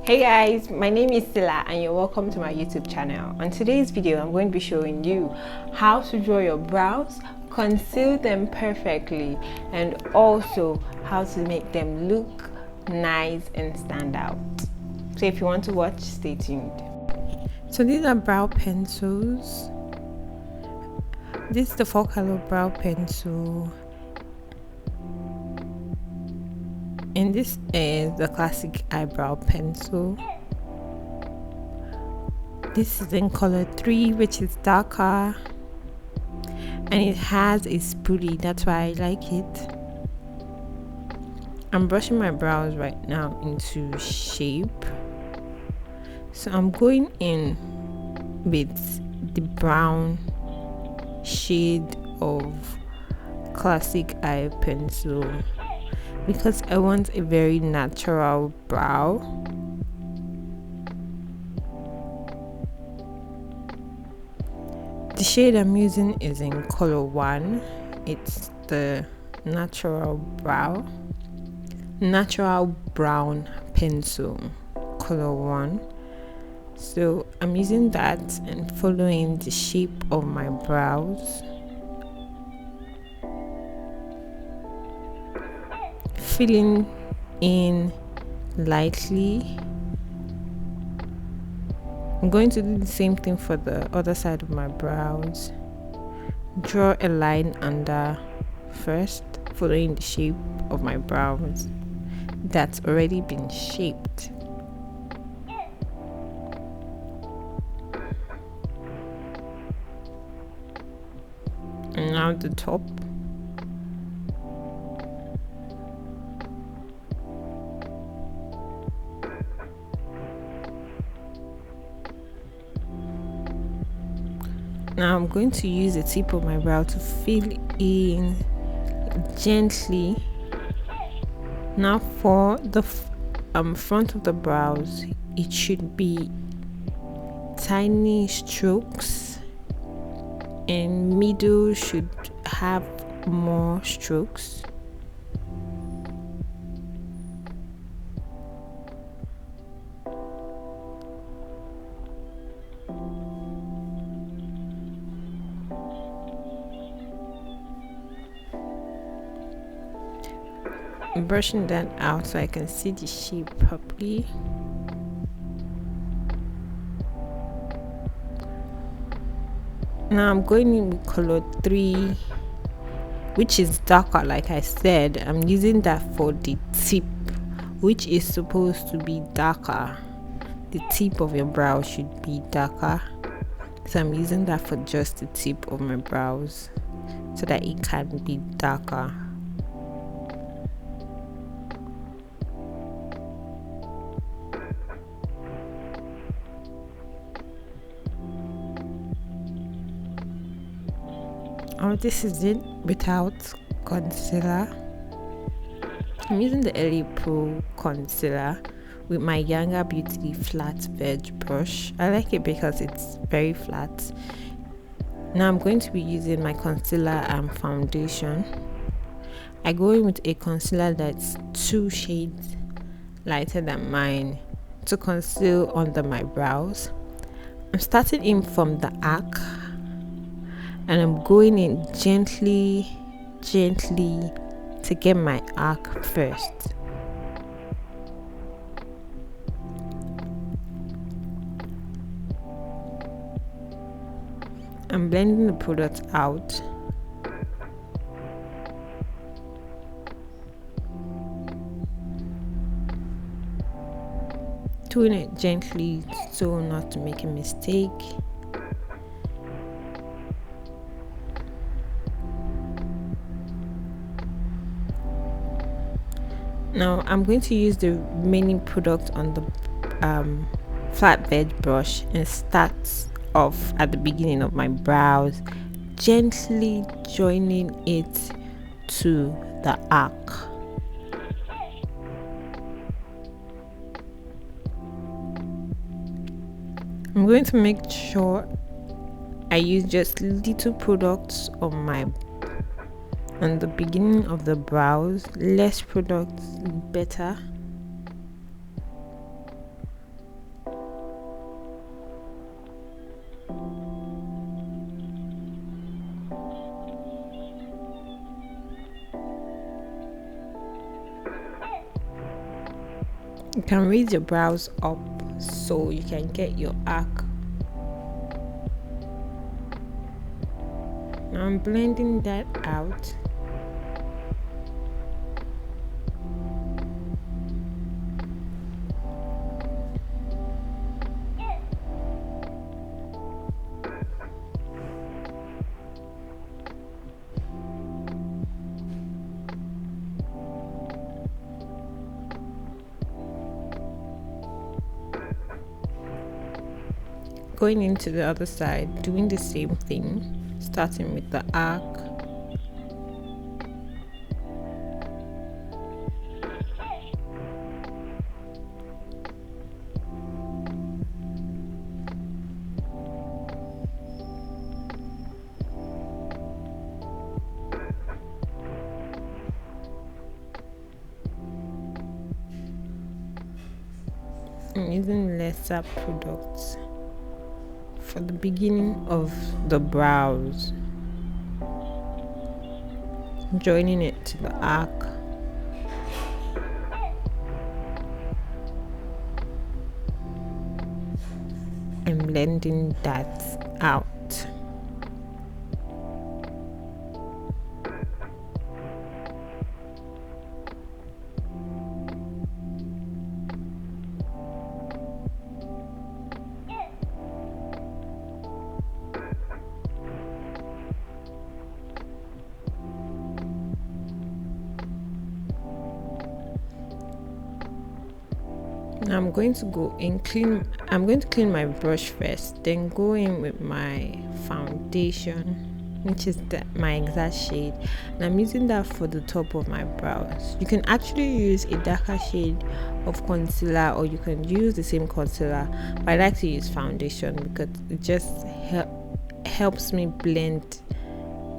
Hey guys, my name is Sila and you're welcome to my YouTube channel. On today's video, I'm going to be showing you how to draw your brows, conceal them perfectly, and also how to make them look nice and stand out. So if you want to watch, stay tuned. So these are brow pencils. This is the 4-color brow pencil. And this is the classic eyebrow pencil. This is in color 3, which is darker, and it has a spoolie. That's why I like it. I'm brushing my brows right now into shape, so I'm going in with the brown shade of classic eye pencil because I want a very natural brow. The shade I'm using is in color 1. It's the natural brown pencil, color 1. So I'm using that and following the shape of my brows, filling in lightly. I'm going to do the same thing for the other side of my brows. Draw a line under first, following the shape of my brows that's already been shaped. And now the top. Now I'm going to use the tip of my brow to fill in gently. Now for the front of the brows, it should be tiny strokes, and middle should have more strokes. I'm brushing that out so I can see the shape properly. Now I'm going in with color 3, which is darker. Like I said, I'm using that for the tip, which is supposed to be darker. The tip of your brow should be darker, so I'm using that for just the tip of my brows so that it can be darker. Oh, this is it without concealer. I'm using the LA Pro concealer with my Younger Beauty flat veg brush. I like it because it's very flat. Now I'm going to be using my concealer and foundation. I go in with a concealer that's 2 shades lighter than mine to conceal under my brows. I'm starting in from the arc, and I'm going in gently to get my arc first. I'm blending the product out. Doing it gently so not to make a mistake. Now I'm going to use the remaining product on the flat veg brush and start off at the beginning of my brows, gently joining it to the arc. I'm going to make sure I use just little products on the beginning of the brows. Less products better. You can raise your brows up so you can get your arc. Now I'm blending that out. Going into the other side, doing the same thing, starting with the arc. I'm using lesser products for the beginning of the brows, joining it to the arc. And blending that out. Now I'm going to go and clean. I'm going to clean my brush first, then go in with my foundation, which is my exact shade, and I'm using that for the top of my brows. You can actually use a darker shade of concealer, or you can use the same concealer, but I like to use foundation because it just helps me blend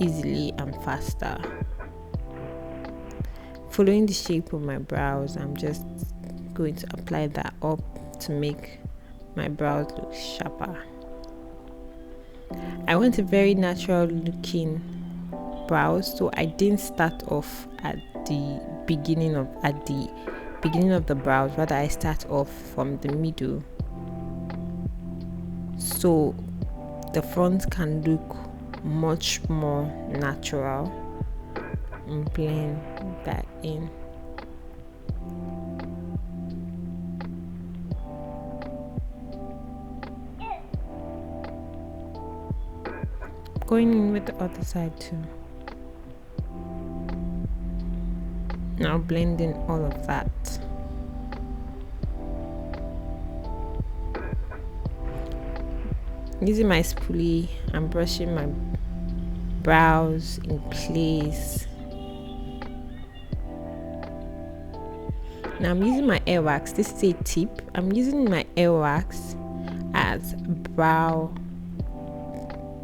easily and faster. Following the shape of my brows, I'm just going to apply that up to make my brows look sharper. I want a very natural looking brows, so I didn't start off at the beginning of the brows, rather I start off from the middle so the front can look much more natural, and blend that in. Going in with the other side too. Now blending all of that. Using my spoolie, I'm brushing my brows in place. Now I'm using my air wax. This is a tip. I'm using my air wax as brow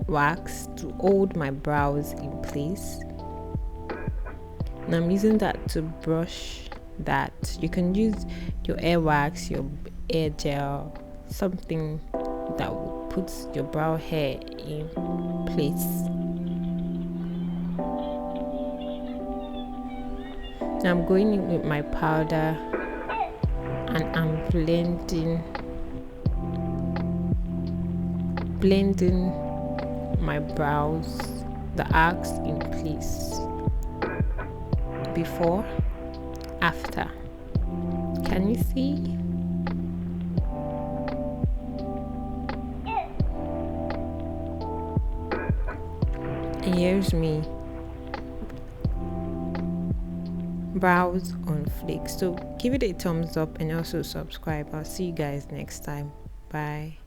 wax to hold my brows in place. And I'm using that to brush that. You can use your air wax, your air gel, something that will put your brow hair in place. Now I'm going in with my powder and I'm blending my brows, the arcs in place. Before, after. Can you see? And here's me. Brows on fleek. So give it a thumbs up and also subscribe. I'll see you guys next time. Bye.